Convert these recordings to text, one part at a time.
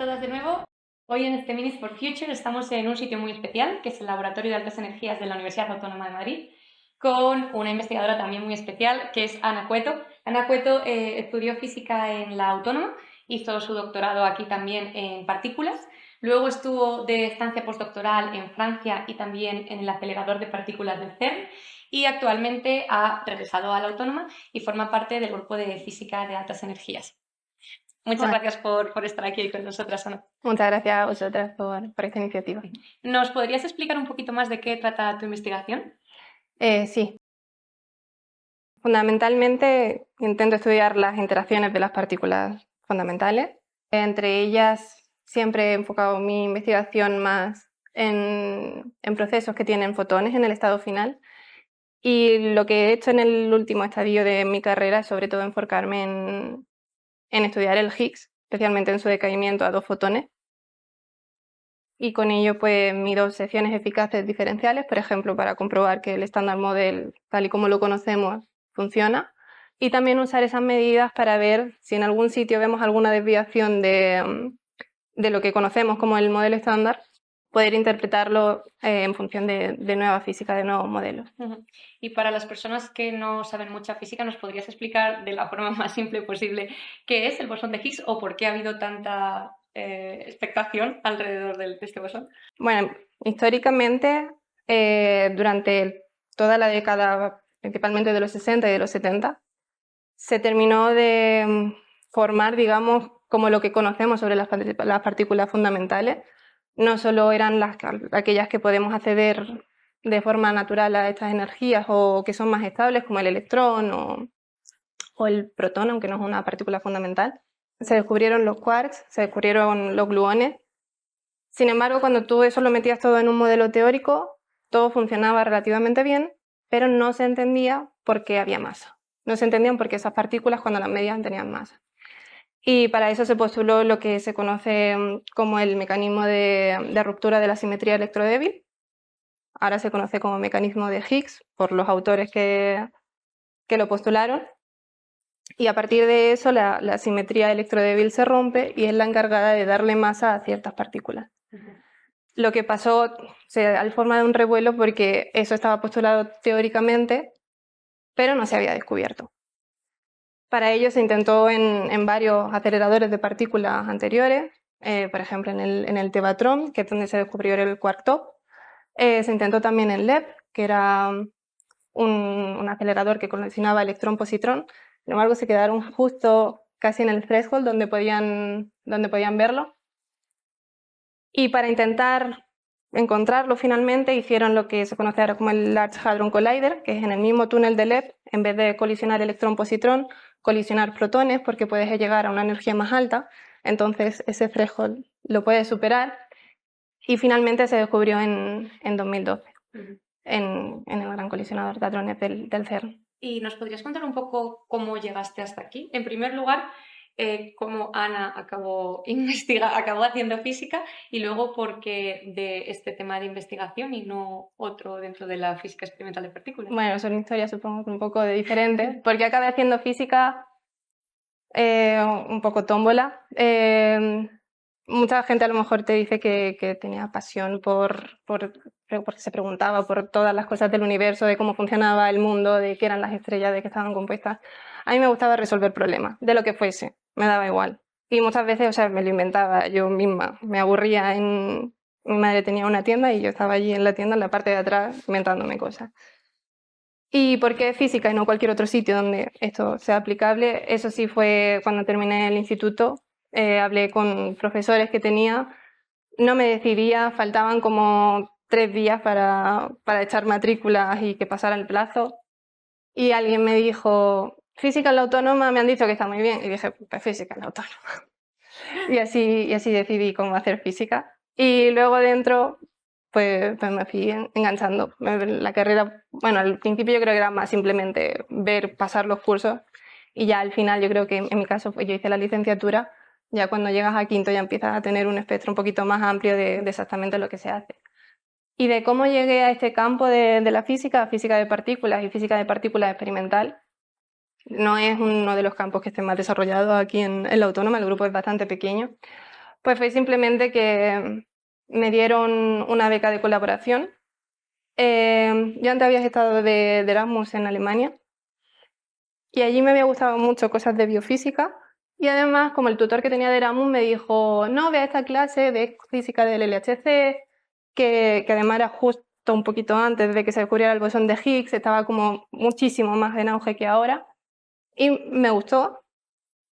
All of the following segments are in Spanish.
todas de nuevo. Hoy en este Minutes for Future estamos en un sitio muy especial, que es el Laboratorio de Altas Energías de la Universidad Autónoma de Madrid, con una investigadora también muy especial, que es Ana Cueto. Ana Cueto estudió física en la Autónoma, hizo su doctorado aquí también en partículas, luego estuvo de estancia postdoctoral en Francia y también en el acelerador de partículas del CERN, y actualmente ha regresado a la Autónoma y forma parte del grupo de física de altas energías. Muchas Bueno, gracias por estar aquí con nosotras, Ana. muchas gracias a vosotras por esta iniciativa. ¿Nos podrías explicar un poquito más de qué trata tu investigación? Sí, fundamentalmente intento estudiar las interacciones de las partículas fundamentales. Entre ellas siempre he enfocado mi investigación más en procesos que tienen fotones en el estado final. Y lo que he hecho en el último estadio de mi carrera es sobre todo enfocarme en estudiar el Higgs, especialmente en su decaimiento a 2 fotones. Y con ello pues mido secciones eficaces diferenciales, por ejemplo, para comprobar que el Standard Model, tal y como lo conocemos, funciona. Y también usar esas medidas para ver si en algún sitio vemos alguna desviación de lo que conocemos como el modelo estándar, poder interpretarlo en función de nueva física, de nuevos modelos. Y para las personas que no saben mucha física, ¿nos podrías explicar de la forma más simple posible qué es el bosón de Higgs o por qué ha habido tanta expectación alrededor de este bosón? Bueno, históricamente, durante toda la década, principalmente de los 60 y de los 70, se terminó de formar, digamos, como lo que conocemos sobre las partículas fundamentales. No solo eran aquellas que podemos acceder de forma natural a estas energías o que son más estables, como el electrón o el protón, aunque no es una partícula fundamental. Se descubrieron los quarks, se descubrieron los gluones. Sin embargo, cuando tú eso lo metías todo en un modelo teórico, todo funcionaba relativamente bien, pero no se entendía por qué había masa. No se entendían por qué esas partículas cuando las medían tenían masa. Y para eso se postuló lo que se conoce como el mecanismo de ruptura de la simetría electrodébil. Ahora se conoce como mecanismo de Higgs por los autores que lo postularon. Y a partir de eso la simetría electrodébil se rompe y es la encargada de darle masa a ciertas partículas. Lo que pasó se da forma de un revuelo porque eso estaba postulado teóricamente, pero no se había descubierto. Para ello se intentó en varios aceleradores de partículas anteriores, por ejemplo en el Tevatron, que es donde se descubrió el quark top. Se intentó también en LEP, que era un acelerador que colisionaba electrón-positrón. Sin embargo, se quedaron justo casi en el threshold donde podían verlo. Y para intentar encontrarlo finalmente hicieron lo que se conoce ahora como el Large Hadron Collider, que es en el mismo túnel de LEP, en vez de colisionar electrón-positrón, colisionar protones porque puedes llegar a una energía más alta, entonces ese threshold lo puedes superar y finalmente se descubrió en 2012 en el Gran Colisionador de Hadrones del CERN. ¿Y nos podrías contar un poco cómo llegaste hasta aquí? En primer lugar, cómo Ana acabó haciendo física y luego por qué de este tema de investigación y no otro dentro de la física experimental de partículas. Bueno, son historias supongo que un poco diferentes, porque acabé haciendo física un poco tómbola. Mucha gente a lo mejor te dice que tenía pasión porque se preguntaba por todas las cosas del universo, de cómo funcionaba el mundo, de qué eran las estrellas, de qué estaban compuestas. A mí me gustaba resolver problemas, de lo que fuese, me daba igual. Y muchas veces, o sea, me lo inventaba yo misma. Me aburría Mi madre tenía una tienda y yo estaba allí en la tienda, en la parte de atrás, inventándome cosas. ¿Y por qué física y no cualquier otro sitio donde esto sea aplicable? Eso sí fue cuando terminé el instituto. Hablé con profesores que tenía, no me decidía, faltaban como 3 días para echar matrículas y que pasara el plazo. Y alguien me dijo, física en la autónoma, me han dicho que está muy bien. Y dije, pues física en la autónoma. Y así decidí cómo hacer física. Y luego dentro pues me fui enganchando. La carrera, bueno, al principio yo creo que era más simplemente ver pasar los cursos y ya al final yo creo que en mi caso yo hice la licenciatura, ya cuando llegas a quinto ya empiezas a tener un espectro un poquito más amplio de exactamente lo que se hace. Y de cómo llegué a este campo de la física de partículas y física de partículas experimental, no es uno de los campos que estén más desarrollados aquí en la Autónoma, el grupo es bastante pequeño, Pues fue simplemente que me dieron una beca de colaboración. Yo antes había estado de Erasmus en Alemania y allí me había gustado mucho cosas de biofísica y además como el tutor que tenía de Erasmus me dijo, no, ve a esta clase de física del LHC, que además era justo un poquito antes de que se descubriera el bosón de Higgs, estaba como muchísimo más en auge que ahora y me gustó.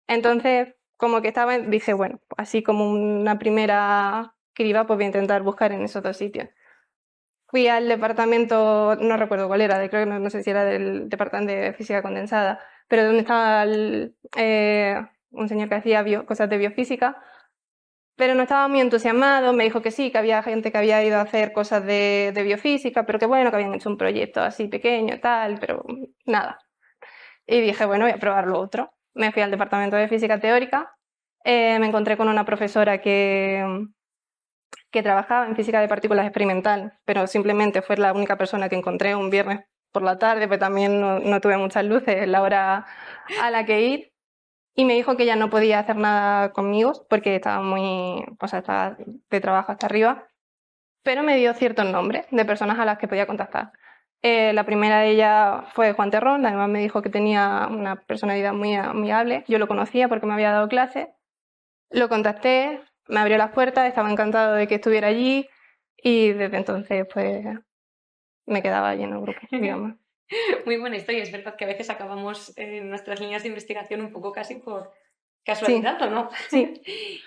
Entonces, como que estaba, dije, bueno, así como una primera criba, pues voy a intentar buscar en esos dos sitios. Fui al departamento, no recuerdo cuál era, creo que no sé si era del departamento de física condensada, pero donde estaba un señor que hacía cosas de biofísica, pero no estaba muy entusiasmado, me dijo que sí, que había gente que había ido a hacer cosas de biofísica, pero que bueno, que habían hecho un proyecto así pequeño, tal, pero nada. Y dije, bueno, voy a probar lo otro. Me fui al departamento de física teórica, me encontré con una profesora que trabajaba en física de partículas experimental, pero simplemente fue la única persona que encontré un viernes por la tarde, pues también no tuve muchas luces en la hora a la que ir. Y me dijo que ya no podía hacer nada conmigo porque estaba o sea, estaba de trabajo hasta arriba, pero me dio ciertos nombres de personas a las que podía contactar. La primera de ellas fue Juan Terrón, además me dijo que tenía una personalidad muy amigable, yo lo conocía porque me había dado clases, lo contacté, me abrió las puertas, estaba encantado de que estuviera allí y desde entonces pues me quedaba allí en el grupo, digamos. Muy buena historia. Es verdad que a veces acabamos en nuestras líneas de investigación un poco casi por Sí, casualidad, ¿o no? sí.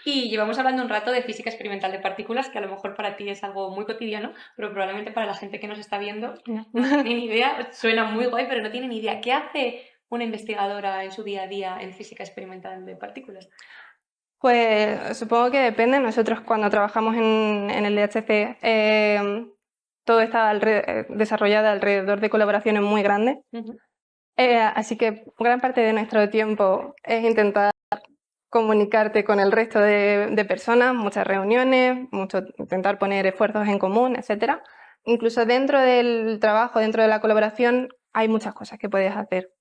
Y llevamos hablando un rato de física experimental de partículas, que a lo mejor para ti es algo muy cotidiano, pero probablemente para la gente que nos está viendo no tiene ni idea. Suena muy guay, pero no tiene ni idea. ¿Qué hace una investigadora en su día a día en física experimental de partículas? Pues supongo que depende. Nosotros cuando trabajamos en el DHC, todo está desarrollado alrededor de colaboraciones muy grandes. Así que gran parte de nuestro tiempo es intentar comunicarte con el resto de personas, muchas reuniones, intentar poner esfuerzos en común, etc. Incluso dentro del trabajo, dentro de la colaboración, hay muchas cosas que puedes hacer.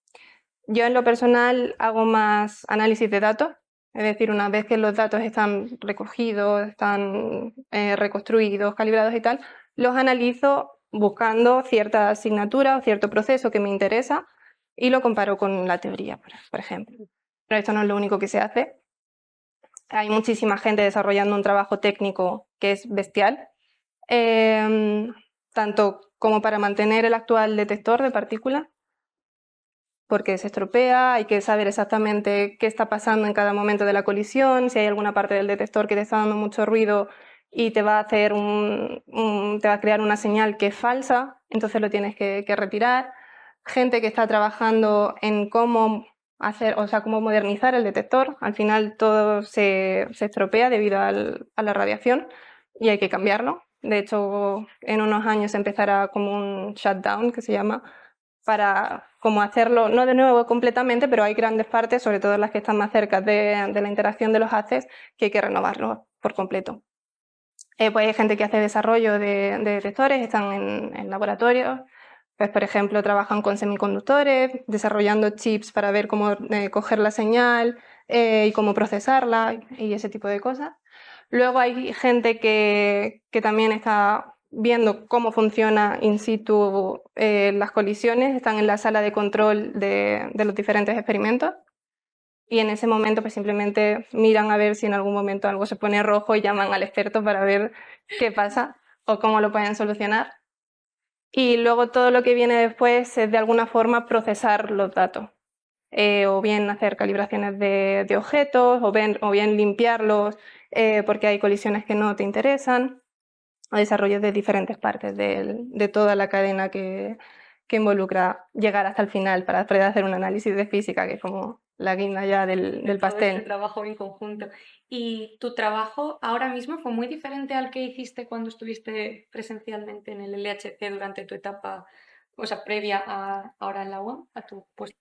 Yo en lo personal hago más análisis de datos, es decir, una vez que los datos están recogidos, están reconstruidos, calibrados y tal, los analizo buscando cierta asignatura o cierto proceso que me interesa y lo comparo con la teoría, por ejemplo. Pero esto no es lo único que se hace. Hay muchísima gente desarrollando un trabajo técnico que es bestial, tanto como para mantener el actual detector de partículas, porque se estropea, hay que saber exactamente qué está pasando en cada momento de la colisión, si hay alguna parte del detector que te está dando mucho ruido y te va a hacer te va a crear una señal que es falsa, entonces lo tienes que retirar. Gente que está trabajando en cómo hacer, o sea, cómo modernizar el detector. Al final todo se estropea debido a la radiación y hay que cambiarlo. De hecho, en unos años empezará como un shutdown que se llama, para como hacerlo, no de nuevo completamente, pero hay grandes partes, sobre todo las que están más cerca de la interacción de los haces, que hay que renovarlo por completo. Pues hay gente que hace desarrollo de detectores, están en laboratorios, pues por ejemplo trabajan con semiconductores, desarrollando chips para ver cómo coger la señal y cómo procesarla y ese tipo de cosas. Luego hay gente que también está viendo cómo funciona in situ las colisiones, están en la sala de control de los diferentes experimentos y en ese momento pues simplemente miran a ver si en algún momento algo se pone rojo y llaman al experto para ver qué pasa o cómo lo pueden solucionar. Y luego todo lo que viene después es de alguna forma procesar los datos. O bien hacer calibraciones de objetos, o bien limpiarlos porque hay colisiones que no te interesan, o desarrollos de diferentes partes de toda la cadena que involucra llegar hasta el final para poder hacer un análisis de física, que es como la guinda ya del Todo pastel. este trabajo en conjunto. ¿Y tu trabajo ahora mismo fue muy diferente al que hiciste cuando estuviste presencialmente en el LHC durante tu etapa, o sea, previa a ahora en la UAM, a tu puesto?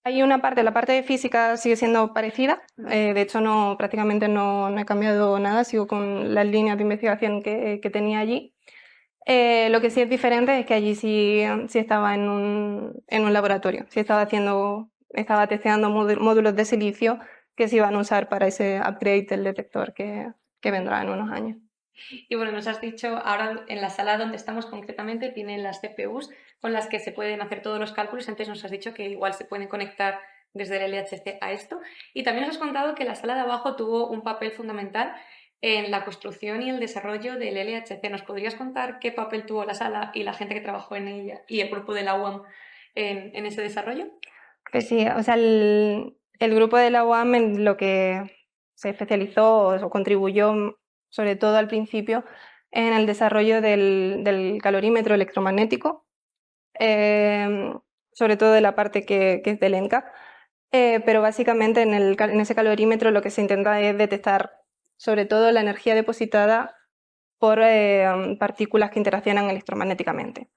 Hay una parte, la parte de física sigue siendo parecida, de hecho prácticamente no he cambiado nada, sigo con las líneas de investigación que tenía allí. Lo que sí es diferente es que allí sí estaba en un laboratorio, sí estaba testeando módulos de silicio que se iban a usar para ese upgrade del detector que vendrá en unos años. Y bueno, nos has dicho, ahora en la sala donde estamos concretamente tienen las CPUs con las que se pueden hacer todos los cálculos. Antes nos has dicho que igual se pueden conectar desde el LHC a esto. Y también nos has contado que la sala de abajo tuvo un papel fundamental en la construcción y el desarrollo del LHC. ¿Nos podrías contar qué papel tuvo la sala y la gente que trabajó en ella y el grupo de la UAM en ese desarrollo? Pues sí, o sea, el grupo de la UAM en lo que se especializó o contribuyó, sobre todo al principio, en el desarrollo del calorímetro electromagnético, sobre todo de la parte que es del ENCAP, pero básicamente en ese calorímetro lo que se intenta es detectar sobre todo la energía depositada por partículas que interaccionan electromagnéticamente.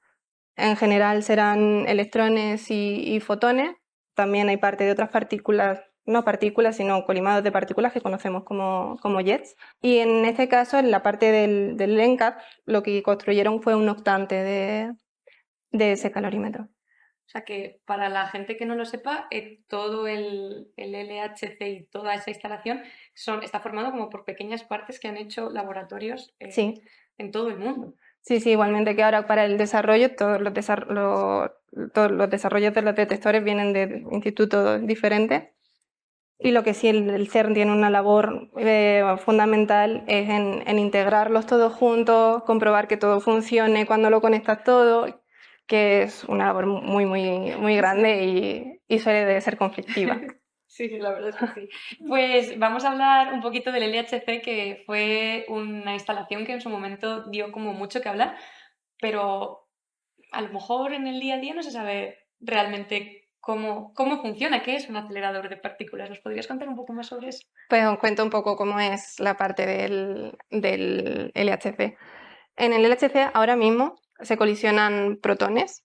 En general serán electrones y fotones. También hay parte de otras partículas, no partículas, sino colimados de partículas que conocemos como jets. Y en este caso, en la parte del NCAP, lo que construyeron fue un octante de ese calorímetro. O sea que para la gente que no lo sepa, todo el LHC y toda esa instalación está formado como por pequeñas partes que han hecho laboratorios Sí. en todo el mundo. Sí, sí, igualmente que ahora para el desarrollo, todos los desarrollos de los detectores vienen de institutos diferentes. Y lo que sí el CERN tiene una labor fundamental es en integrarlos todos juntos, comprobar que todo funcione cuando lo conectas todo, que es una labor muy, muy, muy grande y suele de ser conflictiva. Sí, la verdad es que sí. Pues vamos a hablar un poquito del LHC, que fue una instalación que en su momento dio como mucho que hablar, pero a lo mejor en el día a día no se sabe realmente cómo funciona, qué es un acelerador de partículas. ¿Nos podrías contar un poco más sobre eso? Pues os cuento un poco cómo es la parte del LHC. En el LHC ahora mismo se colisionan protones.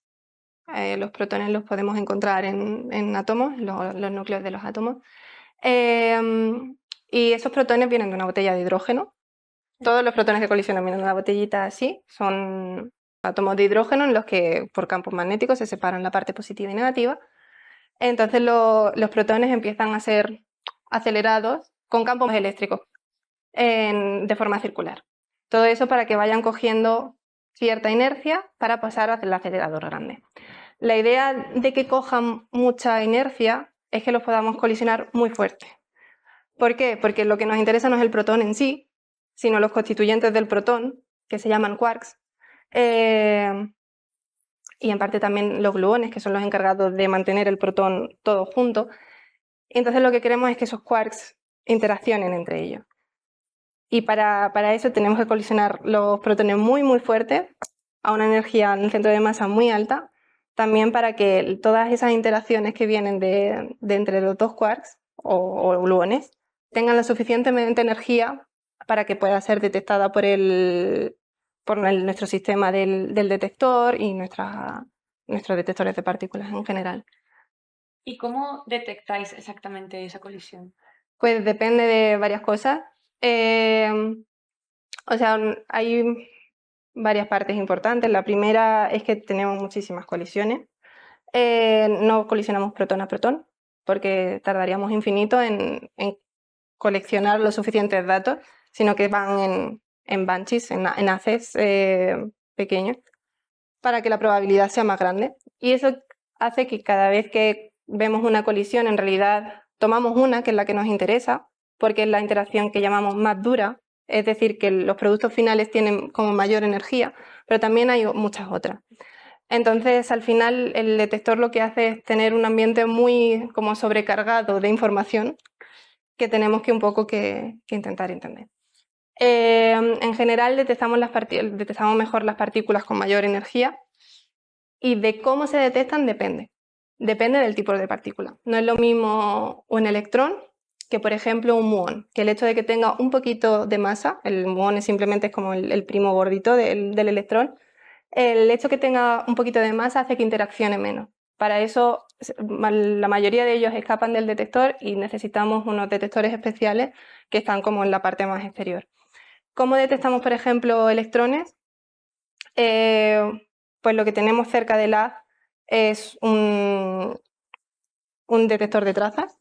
Los protones los podemos encontrar en átomos, los núcleos de los átomos. Y esos protones vienen de una botella de hidrógeno. Todos los protones que colisionan vienen de una botellita así. Son átomos de hidrógeno en los que por campos magnéticos se separan la parte positiva y negativa. Entonces los protones empiezan a ser acelerados con campos eléctricos de forma circular. Todo eso para que vayan cogiendo cierta inercia para pasar hacia el acelerador grande. La idea de que cojan mucha inercia es que los podamos colisionar muy fuerte. ¿Por qué? Porque lo que nos interesa no es el protón en sí, sino los constituyentes del protón, que se llaman quarks, y en parte también los gluones, que son los encargados de mantener el protón todo junto. Entonces lo que queremos es que esos quarks interaccionen entre ellos. Y para eso tenemos que colisionar los protones muy, muy fuertes, a una energía en el centro de masa muy alta, también para que todas esas interacciones que vienen de entre los dos quarks o gluones tengan la suficientemente energía para que pueda ser detectada por nuestro sistema del detector y nuestros detectores de partículas en general. ¿Y cómo detectáis exactamente esa colisión? Pues depende de varias cosas. O sea, hay varias partes importantes. La primera es que tenemos muchísimas colisiones. No colisionamos protón a protón, porque tardaríamos infinito en coleccionar los suficientes datos, sino que van en bunches, en haces pequeños, para que la probabilidad sea más grande. Y eso hace que cada vez que vemos una colisión, en realidad tomamos una, que es la que nos interesa, porque es la interacción que llamamos más dura, es decir, que los productos finales tienen como mayor energía, pero también hay muchas otras. Entonces, al final, el detector lo que hace es tener un ambiente muy como sobrecargado de información que tenemos que un poco que intentar entender. En general, detectamos mejor las partículas con mayor energía, y de cómo se detectan depende. Depende del tipo de partícula. No es lo mismo un electrón que, por ejemplo, un muón, que el hecho de que tenga un poquito de masa, el muón simplemente es como el primo gordito del electrón, el hecho de que tenga un poquito de masa hace que interaccione menos. Para eso, la mayoría de ellos escapan del detector y necesitamos unos detectores especiales que están como en la parte más exterior. ¿Cómo detectamos, por ejemplo, electrones? Pues lo que tenemos cerca del haz es un detector de trazas,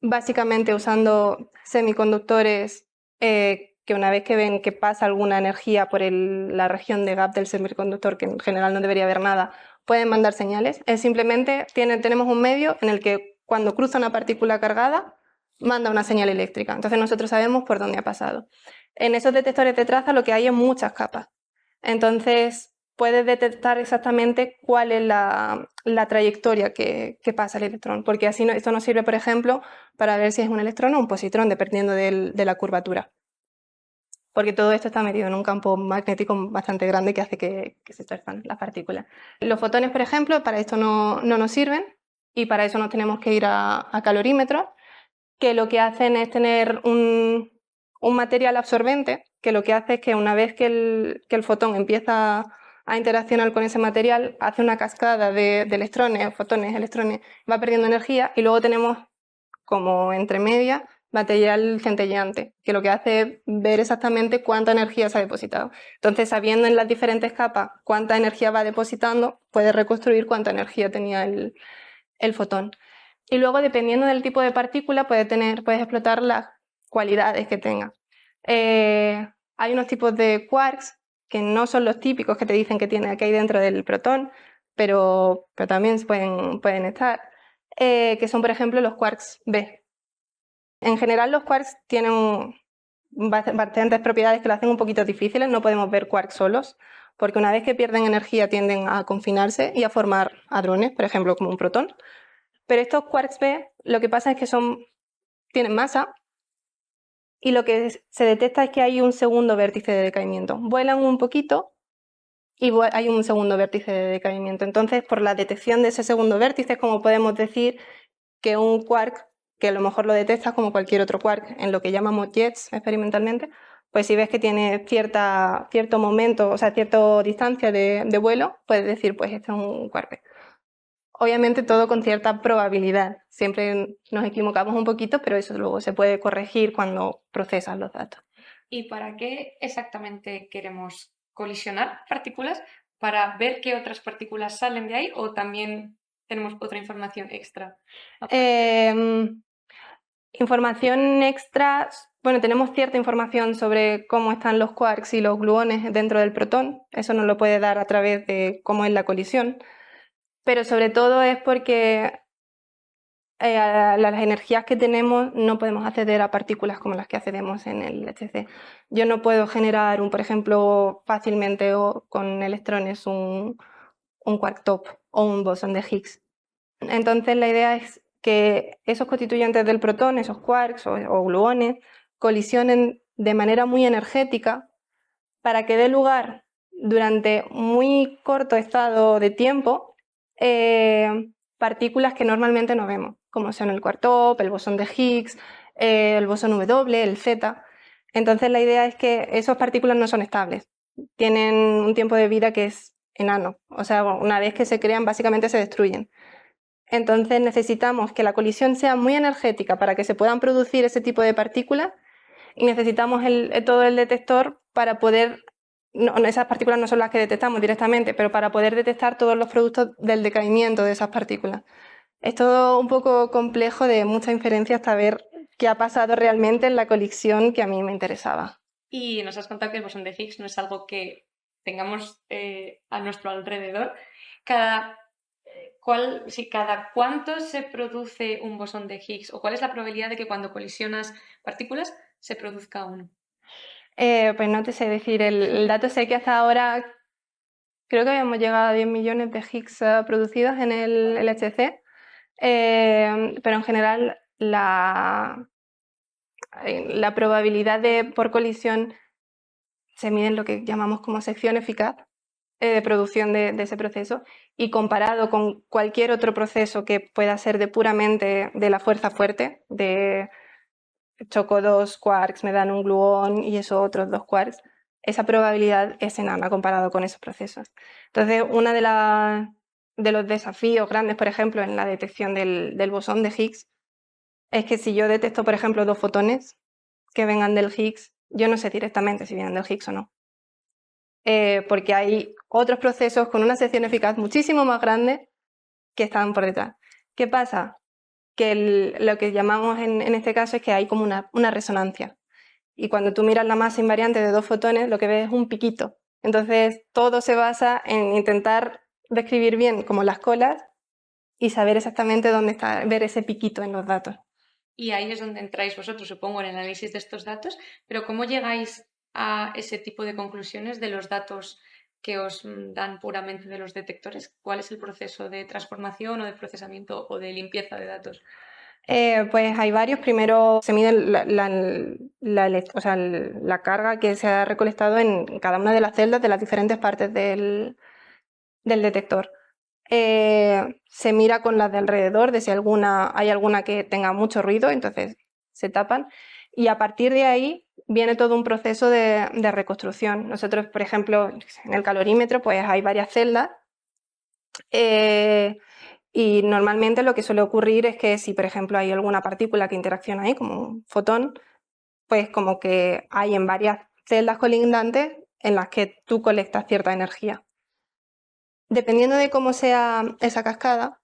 básicamente usando semiconductores que una vez que ven que pasa alguna energía por la región de gap del semiconductor, que en general no debería haber nada, pueden mandar señales. Es simplemente tenemos un medio en el que cuando cruza una partícula cargada, manda una señal eléctrica. Entonces nosotros sabemos por dónde ha pasado. En esos detectores de traza lo que hay es muchas capas. Entonces puedes detectar exactamente cuál es la trayectoria que pasa el electrón, porque así esto nos sirve, por ejemplo, para ver si es un electrón o un positrón, dependiendo de la curvatura. Porque todo esto está metido en un campo magnético bastante grande que hace que se tuerzan las partículas. Los fotones, por ejemplo, para esto no nos sirven y para eso nos tenemos que ir a calorímetros, que lo que hacen es tener un material absorbente, que lo que hace es que una vez que el fotón empieza a interaccionar con ese material, hace una cascada de electrones, fotones, electrones, va perdiendo energía y luego tenemos como entre medias material centelleante, que lo que hace es ver exactamente cuánta energía se ha depositado. Entonces, sabiendo en las diferentes capas cuánta energía va depositando, puedes reconstruir cuánta energía tenía el fotón. Y luego, dependiendo del tipo de partícula, puedes explotar las cualidades que tenga. Hay unos tipos de quarks que no son los típicos que te dicen que hay dentro del protón, pero también pueden estar, que son, por ejemplo, los quarks B. En general, los quarks tienen bastantes propiedades que lo hacen un poquito difíciles. No podemos ver quarks solos, porque una vez que pierden energía tienden a confinarse y a formar hadrones, por ejemplo, como un protón. Pero estos quarks B, lo que pasa es que tienen masa y lo que se detecta es que hay un segundo vértice de decaimiento. Vuelan un poquito y hay un segundo vértice de decaimiento. Entonces, por la detección de ese segundo vértice, es como podemos decir que un quark, que a lo mejor lo detectas como cualquier otro quark en lo que llamamos jets experimentalmente, pues si ves que tiene cierto momento, o sea, cierta distancia de vuelo, puedes decir, pues este es un quark. Obviamente todo con cierta probabilidad. Siempre nos equivocamos un poquito, pero eso luego se puede corregir cuando procesas los datos. ¿Y para qué exactamente queremos colisionar partículas? ¿Para ver qué otras partículas salen de ahí o también tenemos otra información extra? Información extra, bueno, tenemos cierta información sobre cómo están los quarks y los gluones dentro del protón. Eso nos lo puede dar a través de cómo es la colisión. Pero sobre todo es porque a las energías que tenemos no podemos acceder a partículas como las que accedemos en el LHC. Yo no puedo generar, por ejemplo, fácilmente o con electrones un quark top o un bosón de Higgs. Entonces la idea es que esos constituyentes del protón, esos quarks o gluones, colisionen de manera muy energética para que dé lugar durante muy corto estado de tiempo partículas que normalmente no vemos, como son el quark top, el bosón de Higgs, el bosón W, el Z. Entonces la idea es que esas partículas no son estables, tienen un tiempo de vida que es enano, o sea, una vez que se crean básicamente se destruyen. Entonces necesitamos que la colisión sea muy energética para que se puedan producir ese tipo de partículas y necesitamos todo el detector para poder, esas partículas no son las que detectamos directamente, pero para poder detectar todos los productos del decaimiento de esas partículas. Es todo un poco complejo, de mucha inferencia hasta ver qué ha pasado realmente en la colisión que a mí me interesaba. Y nos has contado que el bosón de Higgs no es algo que tengamos a nuestro alrededor. ¿Cada cuánto se produce un bosón de Higgs o cuál es la probabilidad de que cuando colisionas partículas se produzca uno? Pues no te sé decir, el dato sé que hasta ahora creo que habíamos llegado a 10 millones de Higgs producidos en el LHC, pero en general la probabilidad por colisión se mide en lo que llamamos como sección eficaz de producción de ese proceso, y comparado con cualquier otro proceso que pueda ser puramente de la fuerza fuerte, de choco dos quarks, me dan un gluón y esos otros dos quarks, esa probabilidad es enana comparado con esos procesos. Entonces, uno de los desafíos grandes, por ejemplo, en la detección del bosón de Higgs, es que si yo detecto, por ejemplo, dos fotones que vengan del Higgs, yo no sé directamente si vienen del Higgs o no. Porque hay otros procesos con una sección eficaz muchísimo más grande que están por detrás. ¿Qué pasa? que lo que llamamos en este caso es que hay como una resonancia. Y cuando tú miras la masa invariante de 2 fotones, lo que ves es un piquito. Entonces, todo se basa en intentar describir bien como las colas y saber exactamente dónde está, ver ese piquito en los datos. Y ahí es donde entráis vosotros, supongo, en el análisis de estos datos, pero ¿cómo llegáis a ese tipo de conclusiones de los datos que os dan puramente de los detectores? ¿Cuál es el proceso de transformación o de procesamiento o de limpieza de datos? Pues hay varios. Primero se mide o sea, la carga que se ha recolectado en cada una de las celdas de las diferentes partes del detector. Se mira con las de alrededor, de si hay alguna que tenga mucho ruido, entonces se tapan. Y a partir de ahí viene todo un proceso de reconstrucción. Nosotros, por ejemplo, en el calorímetro, pues hay varias celdas. Y normalmente lo que suele ocurrir es que si, por ejemplo, hay alguna partícula que interacciona ahí, como un fotón, pues como que hay en varias celdas colindantes en las que tú colectas cierta energía. Dependiendo de cómo sea esa cascada,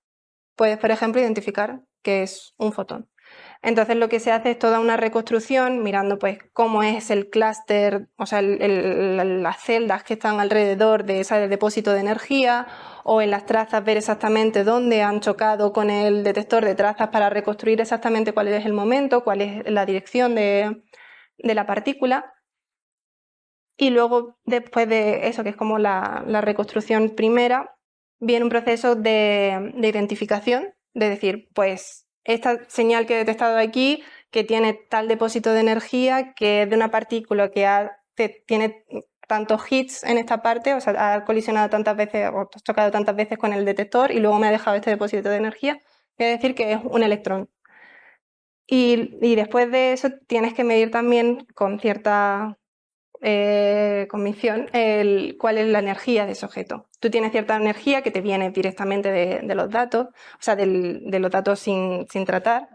puedes, por ejemplo, identificar que es un fotón. Entonces lo que se hace es toda una reconstrucción mirando pues cómo es el clúster, o sea, las celdas que están alrededor de ese depósito de energía, o en las trazas ver exactamente dónde han chocado con el detector de trazas para reconstruir exactamente cuál es el momento, cuál es la dirección de la partícula. Y luego, después de eso, que es como la reconstrucción primera, viene un proceso de identificación, de decir, pues esta señal que he detectado aquí, que tiene tal depósito de energía, que es de una partícula que tiene tantos hits en esta parte, o sea, ha colisionado tantas veces o chocado tantas veces con el detector y luego me ha dejado este depósito de energía, quiere decir que es un electrón. Y después de eso tienes que medir también con cierta convicción cuál es la energía de ese objeto. Tú tienes cierta energía que te viene directamente de los datos, o sea, de los datos sin tratar,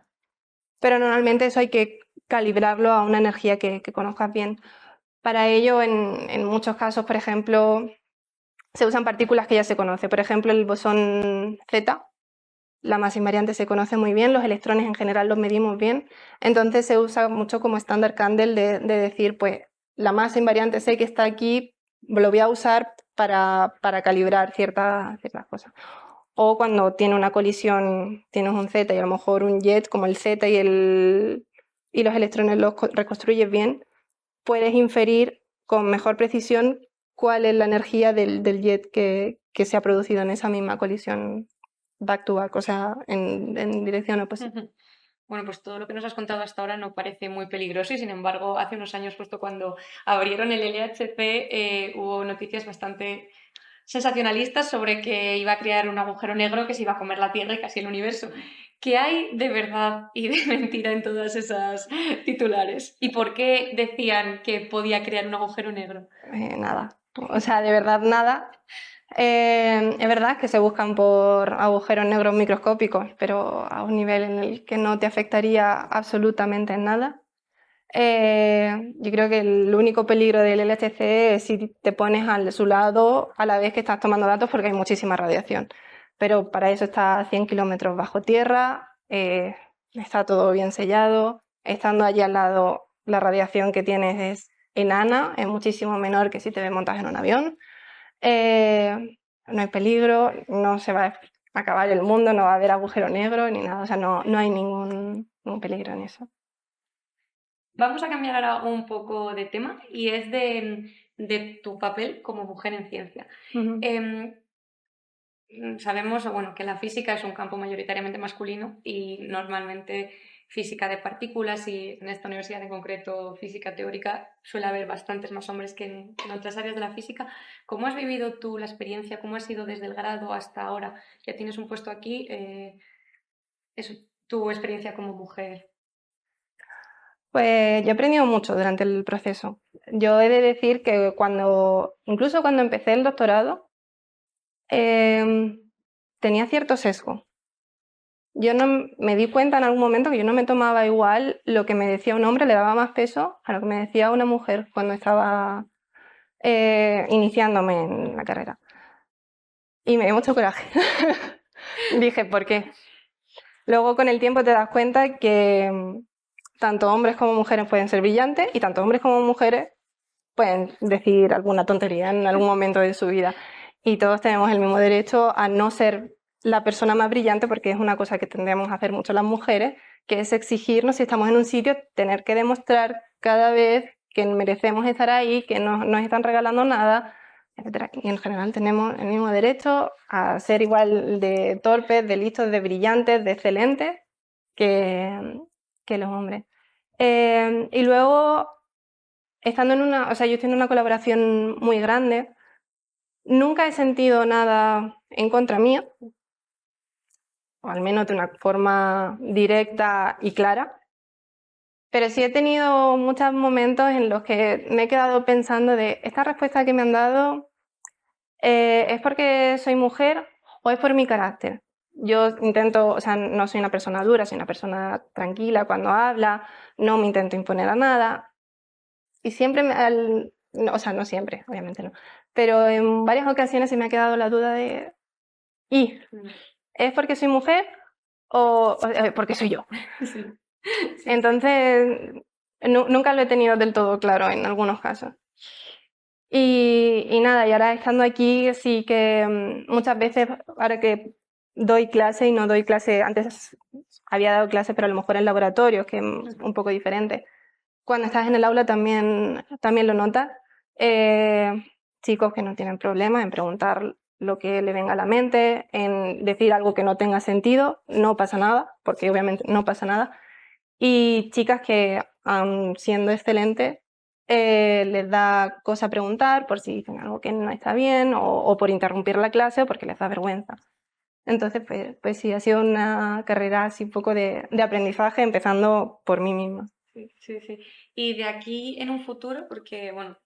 pero normalmente eso hay que calibrarlo a una energía que conozcas bien. Para ello, en muchos casos, por ejemplo, se usan partículas que ya se conoce. Por ejemplo, el bosón Z, la masa invariante se conoce muy bien, los electrones en general los medimos bien, entonces se usa mucho como estándar Candle de decir, pues la masa invariante sé que está aquí, lo voy a usar para calibrar ciertas cosas. O cuando tiene una colisión, tienes un Z y a lo mejor un jet como el Z y los electrones los reconstruyes bien, puedes inferir con mejor precisión cuál es la energía del jet que se ha producido en esa misma colisión back to back, o sea, en dirección opuesta. Bueno, pues todo lo que nos has contado hasta ahora no parece muy peligroso y sin embargo hace unos años justo cuando abrieron el LHC hubo noticias bastante sensacionalistas sobre que iba a crear un agujero negro que se iba a comer la Tierra y casi el universo. ¿Qué hay de verdad y de mentira en todas esas titulares? ¿Y por qué decían que podía crear un agujero negro? Nada, o sea, de verdad nada. Es verdad que se buscan por agujeros negros microscópicos, pero a un nivel en el que no te afectaría absolutamente en nada. Yo creo que el único peligro del LHC es si te pones a su lado a la vez que estás tomando datos porque hay muchísima radiación. Pero para eso está a 100 kilómetros bajo tierra, está todo bien sellado. Estando allí al lado, la radiación que tienes es enana, es muchísimo menor que si te montas en un avión. No hay peligro, no se va a acabar el mundo, no va a haber agujero negro ni nada, o sea, no hay ningún peligro en eso. Vamos a cambiar ahora un poco de tema y es de tu papel como mujer en ciencia. Em, Sabemos, bueno, que la física es un campo mayoritariamente masculino y normalmente física de partículas y en esta universidad en concreto física teórica suele haber bastantes más hombres que en otras áreas de la física. ¿Cómo has vivido tú la experiencia? ¿Cómo ha sido desde el grado hasta ahora? Ya tienes un puesto aquí, eso, tu experiencia como mujer. Pues yo he aprendido mucho durante el proceso. Yo he de decir que incluso cuando empecé el doctorado, tenía cierto sesgo. Yo no me di cuenta en algún momento que yo no me tomaba igual lo que me decía un hombre, le daba más peso a lo que me decía una mujer cuando estaba iniciándome en la carrera. Y me dio mucho coraje. Dije, ¿por qué? Luego con el tiempo te das cuenta que tanto hombres como mujeres pueden ser brillantes y tanto hombres como mujeres pueden decir alguna tontería en algún momento de su vida. Y todos tenemos el mismo derecho a no ser la persona más brillante, porque es una cosa que tendemos a hacer mucho las mujeres, que es exigirnos, si estamos en un sitio, tener que demostrar cada vez que merecemos estar ahí, que no nos están regalando nada, etc. Y en general tenemos el mismo derecho a ser igual de torpes, de listos, de brillantes, de excelentes que los hombres. Y luego, estando o sea, yo estoy en una colaboración muy grande, nunca he sentido nada en contra mía, o al menos de una forma directa y clara, pero sí he tenido muchos momentos en los que me he quedado pensando de esta respuesta que me han dado ¿es porque soy mujer o es por mi carácter? Yo intento, o sea, no soy una persona dura, soy una persona tranquila cuando habla, no me intento imponer a nada. Y siempre, no, o sea, no siempre, obviamente no, pero en varias ocasiones se me ha quedado la duda de, ¿y es porque soy mujer o porque soy yo? Sí. Entonces, nunca lo he tenido del todo claro en algunos casos. Y nada, y ahora estando aquí, sí que muchas veces, ahora que doy clase y no doy clase, antes había dado clase, pero a lo mejor en laboratorios, que es un poco diferente. Cuando estás en el aula también lo notas. Chicos que no tienen problema en preguntar lo que le venga a la mente, en decir algo que no tenga sentido, no pasa nada, porque obviamente no pasa nada. Y chicas que, aun siendo excelentes, les da cosa preguntar por si dicen algo que no está bien o por interrumpir la clase o porque les da vergüenza. Entonces, pues sí, ha sido una carrera así un poco de aprendizaje, empezando por mí misma. Sí, sí, sí. Y de aquí en un futuro, porque, bueno,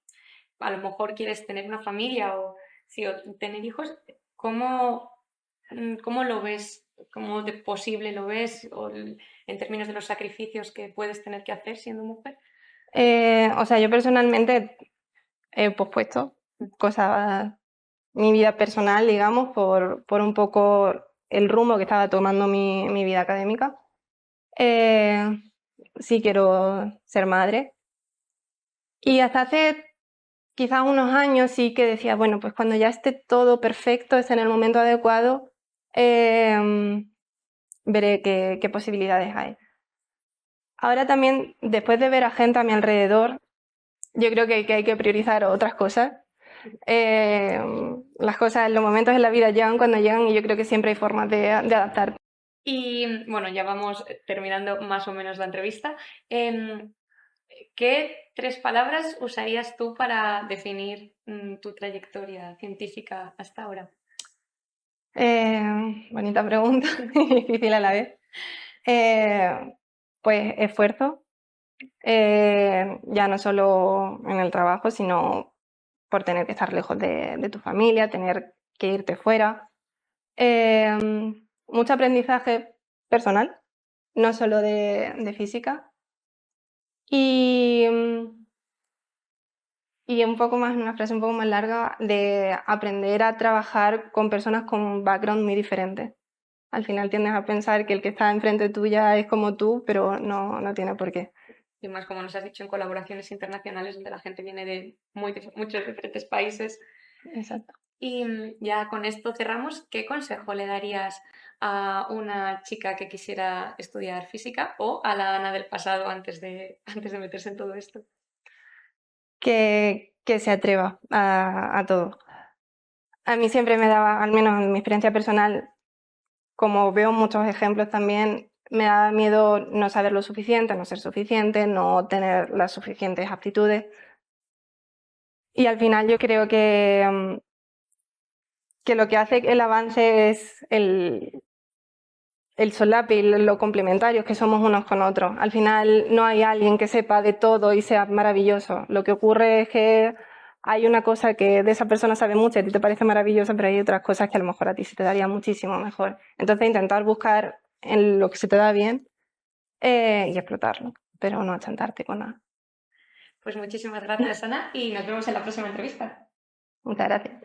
a lo mejor quieres tener una familia o, sí, o tener hijos, ¿cómo, cómo lo ves? ¿Cómo de posible lo ves? O en términos de los sacrificios que puedes tener que hacer siendo mujer. O sea, yo personalmente he pospuesto cosas, mi vida personal, digamos, por un poco el rumbo que estaba tomando mi vida académica. Sí quiero ser madre. Y hasta hace quizás unos años sí que decía, bueno, pues cuando ya esté todo perfecto, esté en el momento adecuado, veré qué posibilidades hay. Ahora también, después de ver a gente a mi alrededor, yo creo que hay que priorizar otras cosas. Las cosas, los momentos en la vida llegan cuando llegan y yo creo que siempre hay formas de adaptar. Y bueno, ya vamos terminando más o menos la entrevista. ¿Qué 3 palabras usarías tú para definir tu trayectoria científica hasta ahora? Bonita pregunta y difícil a la vez. Pues esfuerzo, ya no solo en el trabajo, sino por tener que estar lejos de tu familia, tener que irte fuera. Mucho aprendizaje personal, no solo de física. Y, y un poco más, una frase un poco más larga, de aprender a trabajar con personas con un background muy diferente. Al final tiendes a pensar que el que está enfrente tuya es como tú, pero no tiene por qué. Y más, como nos has dicho, en colaboraciones internacionales donde la gente viene de muchos diferentes países. Exacto. Y ya con esto cerramos. ¿Qué consejo le darías a una chica que quisiera estudiar física o a la Ana del pasado antes de meterse en todo esto? Que se atreva a todo. A mí siempre me daba, al menos en mi experiencia personal, como veo muchos ejemplos también, me da miedo no saber lo suficiente, no ser suficiente, no tener las suficientes aptitudes. Y al final yo creo que lo que hace el avance es el solape y lo complementarios que somos unos con otros. Al final no hay alguien que sepa de todo y sea maravilloso. Lo que ocurre es que hay una cosa que de esa persona sabe mucho y a ti te parece maravillosa, pero hay otras cosas que a lo mejor a ti se te daría muchísimo mejor. Entonces intentar buscar en lo que se te da bien y explotarlo, pero no achantarte con nada. Pues muchísimas gracias, Ana, y nos vemos en la próxima entrevista. Muchas gracias.